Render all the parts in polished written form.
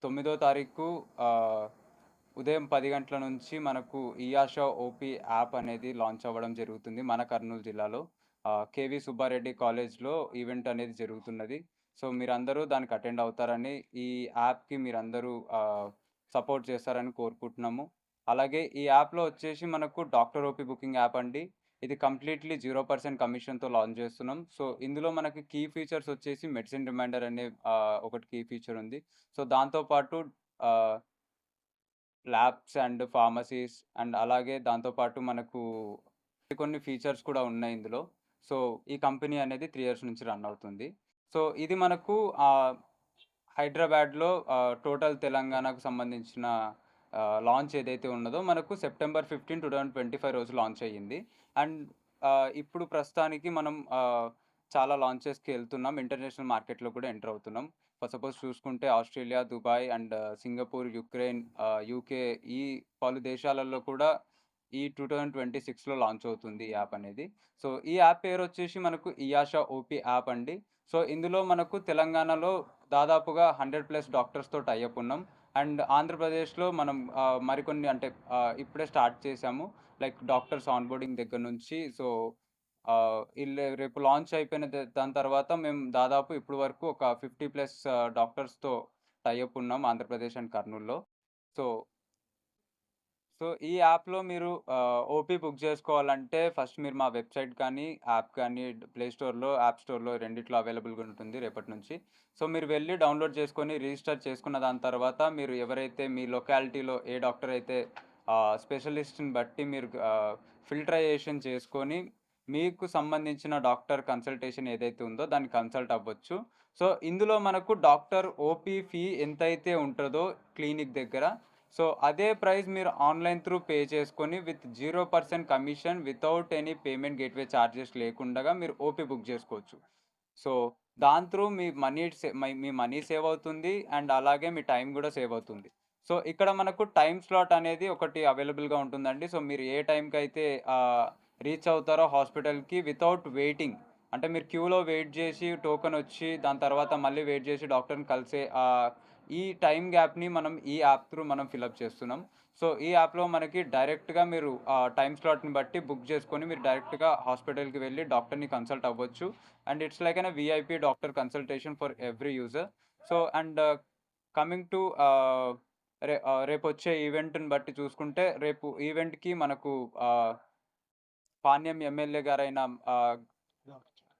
9వ తారీఖు ఆహ్, ఉదయం 10 గంటల నుంచి మనకు ఈయాషా ఓపీ యాప్ అనేది లాంచ్ అవ్వడం జరుగుతుంది మన కర్నూలు జిల్లాలో. కేవీ సుబ్బారెడ్డి కాలేజ్‌లో ఈవెంట్ అనేది జరుగుతున్నది. సో, మీరందరూ దానికి అటెండ్ అవుతారని, ఈ యాప్‌కి మీరందరూ సపోర్ట్ చేస్తారని కోరుకుంటున్నాము. అలాగే ఈ యాప్‌లో వచ్చేసి మనకు డాక్టర్ ఓపీ బుకింగ్ యాప్ అండి. ఇది కంప్లీట్‌లీ 0% కమిషన్‌తో లాంచ్ చేస్తున్నాం. సో, ఇందులో మనకి కీ ఫీచర్స్ వచ్చేసి మెడిసిన్ రిమైండర్ అనే ఒకటి కీ ఫీచర్ ఉంది. సో, దాంతో పాటు ఆహ్, ల్యాబ్స్ అండ్ ఫార్మసీస్ అండ్ అలాగే దాంతో పాటు మనకు కొన్ని ఫీచర్స్ కూడా ఉన్నాయి ఇందులో. సో, ఈ కంపెనీ అనేది 3 ఇయర్స్ నుంచి రన్ అవుతుంది. సో, ఇది మనకు ఆహ్, హైదరాబాద్‌లో టోటల్ తెలంగాణకు సంబంధించిన లాంచ్ ఏదైతే ఉన్నదో మనకు సెప్టెంబర్ 15, 2025 రోజు లాంచ్ అయ్యింది. అండ్ ఇప్పుడు ప్రస్తుతానికి మనం చాలా లాంచెస్‌కి ఎళ్తున్నాం. ఇంటర్నేషనల్ మార్కెట్‌లో కూడా ఎంటర్ అవుతున్నాం. ఫర్ సపోజ్ చూసుకుంటే Australia, Dubai and Singapore, Ukraine, UK ఈ పలు దేశాలలో కూడా ఈ 2026లో లాంచ్ అవుతుంది ఈ యాప్ అనేది. సో, ఈ యాప్ పేరొచ్చేసి మనకు ఇయాషా ఓపీ యాప్ అండి. సో, ఇందులో మనకు తెలంగాణలో దాదాపుగా 100+ డాక్టర్స్‌తో టై అప్ ఉన్నాం. అండ్ ఆంధ్రప్రదేశ్‌లో మనం మరికొన్ని అంటే ఇప్పుడే స్టార్ట్ చేశాము. లైక్ డాక్టర్స్ ఆన్‌బోర్డింగ్ దగ్గర నుంచి. సో, రేపు లాంచ్ అయిపోయిన దాని తర్వాత మేము దాదాపు ఇప్పటి వరకు ఒక 50+ డాక్టర్స్‌తో టై అప్ ఉన్నాం ఆంధ్రప్రదేశ్ అండ్ కర్నూల్‌లో. సో సో, ఈ యాప్‌లో మీరు ఓపీ బుక్ జేసుకోవాలంటే ఫస్ట్ మీరు మా వెబ్‌సైట్ కానీ, యాప్ కానీ ప్లే స్టోర్‌లో, యాప్ స్టోర్‌లో రెండిట్లో అవైలబుల్‌గా ఉంటుంది రేపటి నుంచి. సో, మీరు వెళ్లి డౌన్‌లోడ్ చేసుకొని రిజిస్టర్ చేసుకున్న దాని తర్వాత మీరు ఎవరైతే మీ లొకాలిటీలో ఏ డాక్టర్ అయితే స్పెషలిస్ట్‌ని బట్టి మీరు ఫిల్టరైజేషన్ చేసుకొని మీకు సంబంధించిన డాక్టర్ కన్సల్టేషన్ ఏదైతే ఉందో దాన్ని కన్సల్ట్ అవ్వచ్చు. సో, ఇందులో మనకు డాక్టర్ ఓపీ ఫీ ఎంతైతే ఉంటదో క్లినిక్ దగ్గర సో, అదే ప్రైస్ మీరు ఆన్‌లైన్ త్రూ పే చేసుకొని with 0% commission without any payment gateway charges లేకుండగా మీరు ఓపీ బుక్ జేసుకోవచ్చు. సో, దాని త్రూ మీ మనీ సేవ్ అవుతుంది. అండ్ అలాగే మీ టైం గూడా సేవ్ అవుతుంది. సో, ఇక్కడ మనకు టైమ్ స్లాట్ అనేది ఒకటి అవైలబుల్‌గా ఉంటుందండి. సో, మీరు ఏ టైంకైతే రీచ్ అవుతారో హాస్పిటల్‌కి వితౌట్ వెయిటింగ్ అంటే మీరు క్యూలో వెయిట్ జేసి టోకెనొచ్చి దాని తర్వాత మళ్ళీ వెయిట్ జేసి డాక్టర్‌ని కలిసే ఈ టైమ్ గ్యాప్‌ని మనం ఈ యాప్ త్రూ మనం ఫిలప్ చేస్తున్నాం. సో, ఈ యాప్‌లో మనకి డైరెక్ట్‌గా మీరు టైమ్ స్లాట్‌ని బట్టి బుక్ చేసుకొని మీరు డైరెక్ట్‌గా హాస్పిటల్‌కి వెళ్లి డాక్టర్‌ని కన్సల్ట్ అవ్వచ్చు. And it's like VIP doctor consultation for every user. So, and coming to రేపొచ్చే ఈవెంట్‌ని బట్టి చూసుకుంటే రేపు ఈవెంట్‌కి మనకు పాణ్యం ఎమ్మెల్యే గారైన ఆహ్,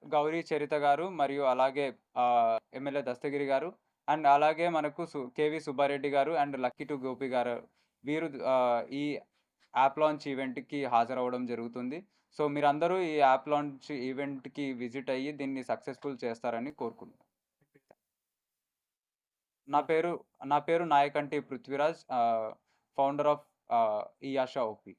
గౌరీ చరిత గారు మరియు అలాగే ఎమ్మెల్యే దస్తగిరి గారు అండ్ అలాగే మనకు కేవీ సుబ్బారెడ్డి గారు అండ్ లక్కీ టు గోపి గారు వీరు ఈ యాప్ లాంచ్ ఈవెంట్‌కి హాజరవ్వడం జరుగుతుంది. సో, మీరందరూ ఈ యాప్ లాంచ్ ఈవెంట్‌కి విజిట్ అయ్యి దీన్ని సక్సెస్‌ఫుల్ చేస్తారని కోరుకుంటున్నాను. నా పేరు నా పేరు Nayakanti Prithviraj. Founder of Eyasha OP.